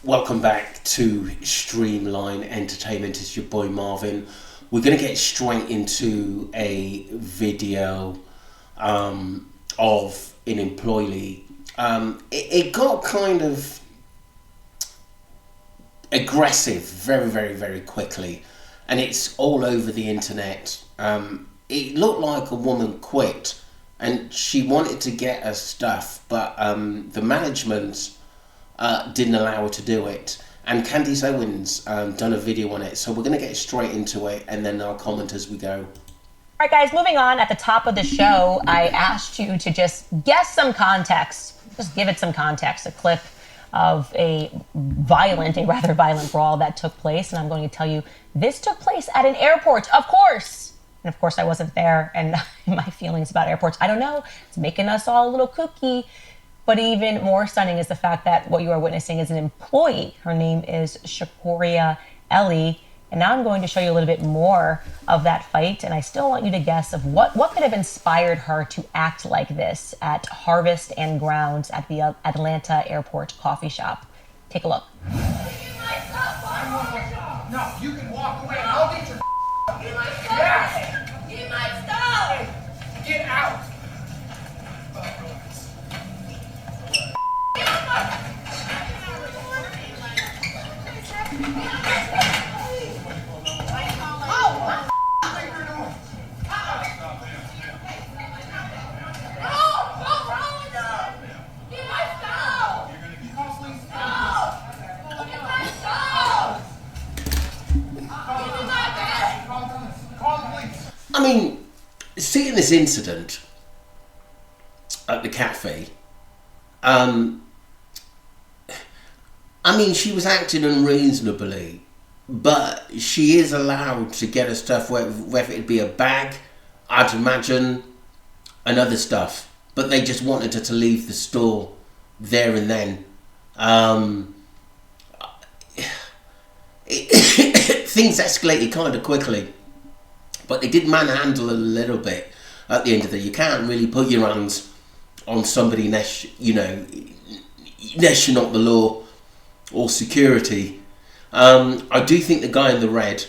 Welcome back to Streamline Entertainment. It's your boy Marvin. We're going to get straight into a video of an employee. It got kind of aggressive very quickly, and it's all over the internet. It looked like a woman quit and she wanted to get her stuff, but the management didn't allow her to do it. And Candace Owens done a video on it, so we're going to get straight into it and then I'll comment as we go. All right, guys, moving on. At the top of the show, I asked you to just guess some context. Just give it some context. A clip of a rather violent brawl that took place. And I'm going to tell you, this took place at an airport, of course. And of course, I wasn't there. And my feelings about airports, I don't know. It's making us all a little kooky. But even more stunning is the fact that what you are witnessing is an employee. Her name is Elly. And now I'm going to show you a little bit more of that fight. And I still want you to guess of what could have inspired her to act like this at Harvest and Grounds at the Atlanta Airport coffee shop. Take a look. No, you can walk away and I'll get your Get my stuff! Yes! Get my stuff! Get out! I mean, seeing this incident at the cafe, I mean, she was acting unreasonably, but she is allowed to get her stuff, whether it be a bag, I'd imagine, and other stuff. But they just wanted her to leave the store there and then. Things escalated kind of quickly, but they did manhandle a little bit at the end of the day. You can't really put your hands on somebody unless you're not the law or security. I do think the guy in the red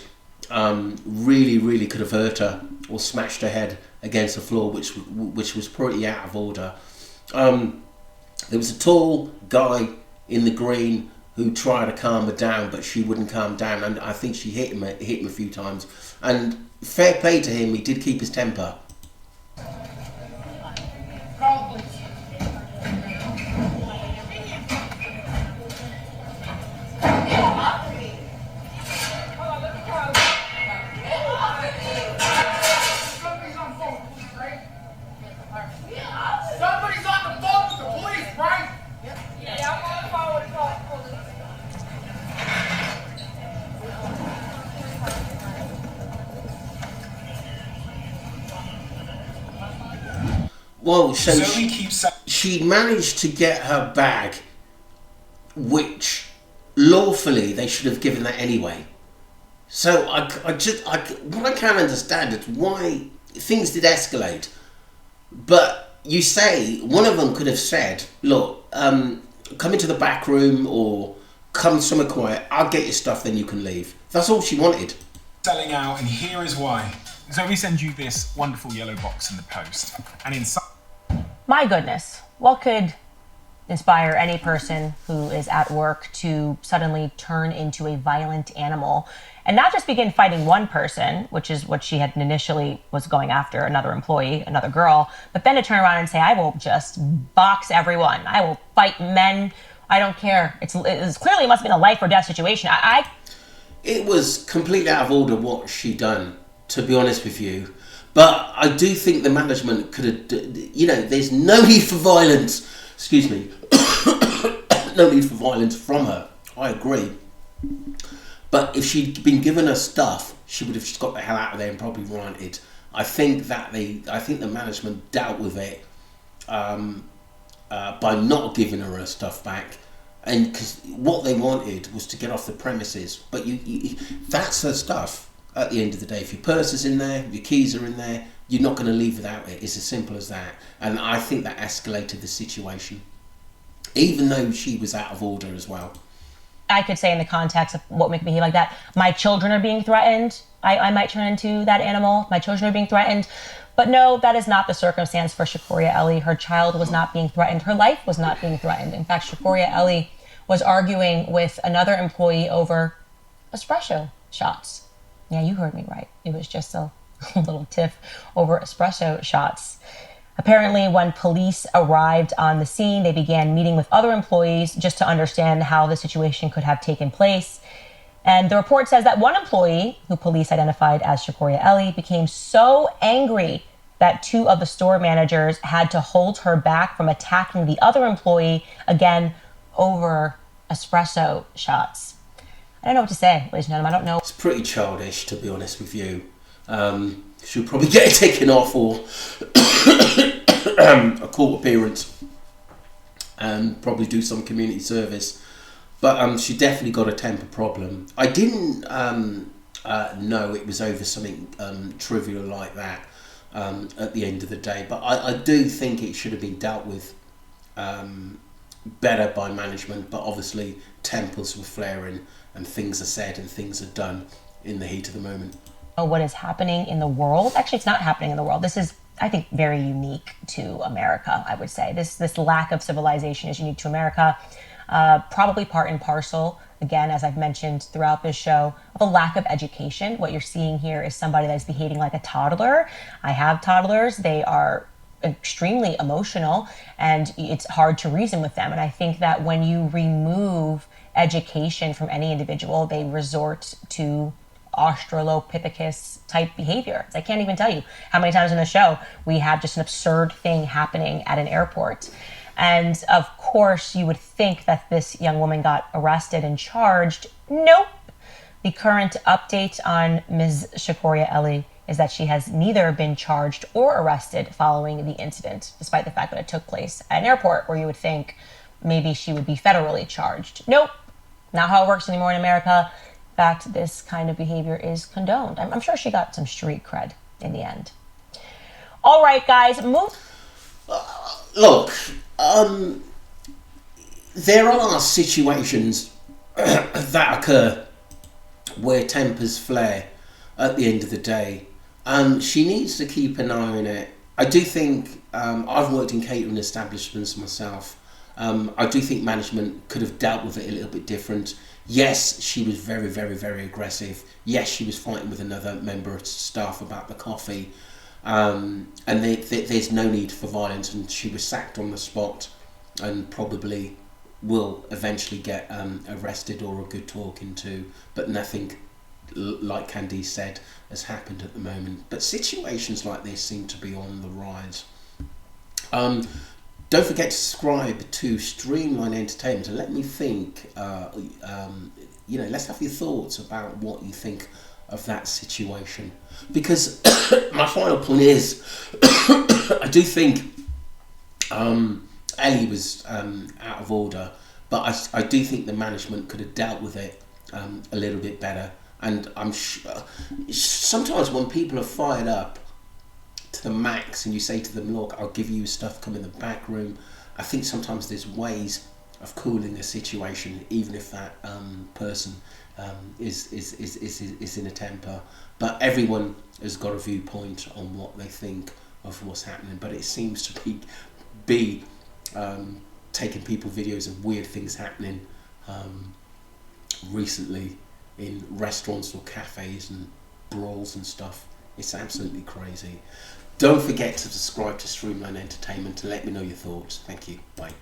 really could have hurt her or smashed her head against the floor, which was pretty out of order. There was a tall guy in the green who tried to calm her down, but she wouldn't calm down, and I think she hit him a few times. And fair play to him, he did keep his temper. Call the police. Somebody's on phone with the police, right? Somebody's on the phone with the police, right? Yeah, I'm on the phone with the police. Well, so she managed to get her bag, which lawfully they should have given that anyway. So what I can't understand is why things did escalate. But you say one of them could have said, "Look, come into the back room or come somewhere quiet. I'll get your stuff, then you can leave." That's all she wanted. Selling out, and here is why. So we send you this wonderful yellow box in the post, and inside. My goodness, what could inspire any person who is at work to suddenly turn into a violent animal and not just begin fighting one person, which is what she had initially was going after, another employee, another girl, but then to turn around and say, I will just box everyone. I will fight men. I don't care. It's clearly, it must have been a life or death situation. It was completely out of order what she done, to be honest with you. But I do think the management could have, there's no need for violence. Excuse me. No need for violence from her. I agree. But if she'd been given her stuff, she would have just got the hell out of there and probably ranted. I think the management dealt with it by not giving her stuff back, and because what they wanted was to get off the premises. But that's her stuff. At the end of the day, if your purse is in there, your keys are in there, you're not going to leave without it. It's as simple as that. And I think that escalated the situation, even though she was out of order as well. I could say in the context of what make me behave like that, my children are being threatened. I might turn into that animal. My children are being threatened. But no, that is not the circumstance for Shakuria Elly. Her child was not being threatened. Her life was not being threatened. In fact, Shakuria Elly was arguing with another employee over espresso shots. Yeah, you heard me right. It was just a little tiff over espresso shots. Apparently, when police arrived on the scene, they began meeting with other employees just to understand how the situation could have taken place. And the report says that one employee, who police identified as Shakuria Elly, became so angry that two of the store managers had to hold her back from attacking the other employee, again, over espresso shots. I don't know what to say, ladies and gentlemen. I don't know. It's pretty childish, to be honest with you. She'll probably get it taken off or a court appearance and probably do some community service. But she definitely got a temper problem. I didn't know it was over something trivial like that at the end of the day. But I do think it should have been dealt with better by management. But obviously tempers were flaring and things are said and things are done in the heat of the moment. What is happening in the world. Actually, it's not happening in the world. This is, I think, very unique to America, I would say. This lack of civilization is unique to America. Probably part and parcel, again, as I've mentioned throughout this show, of a lack of education. What you're seeing here is somebody that's behaving like a toddler. I have toddlers. They are extremely emotional, and it's hard to reason with them. And I think that when you remove education from any individual, they resort to Australopithecus type behavior. I can't even tell you how many times in the show we have just an absurd thing happening at an airport. And of course, you would think that this young woman got arrested and charged. Nope. The current update on Ms. Shakuria Elly is that she has neither been charged or arrested following the incident, despite the fact that it took place at an airport where you would think maybe she would be federally charged. Nope. Not how it works anymore in America. In fact, this kind of behavior is condoned. I'm sure she got some street cred in the end. All right, guys, move. Look, there are situations that occur where tempers flare at the end of the day. She needs to keep an eye on it. I do think, I've worked in catering establishments myself. I do think management could have dealt with it a little bit different. Yes, she was very, very, very aggressive. Yes, she was fighting with another member of staff about the coffee. And there's no need for violence, and she was sacked on the spot and probably will eventually get arrested or a good talking to, but nothing, like Candace said, has happened at the moment. But situations like this seem to be on the rise. Don't forget to subscribe to Streamline Entertainment and let me think, let's have your thoughts about what you think of that situation. Because my final point is, I do think Elly was out of order, but I do think the management could have dealt with it a little bit better. And I'm sure sometimes when people are fired up to the max and you say to them, look, I'll give you stuff, come in the back room, I think sometimes there's ways of cooling a situation, even if that person is in a temper. But everyone has got a viewpoint on what they think of what's happening. But it seems to be taking people videos of weird things happening recently in restaurants or cafes and brawls and stuff. It's absolutely crazy. Don't forget to subscribe to Streamline Entertainment and let me know your thoughts. Thank you. Bye.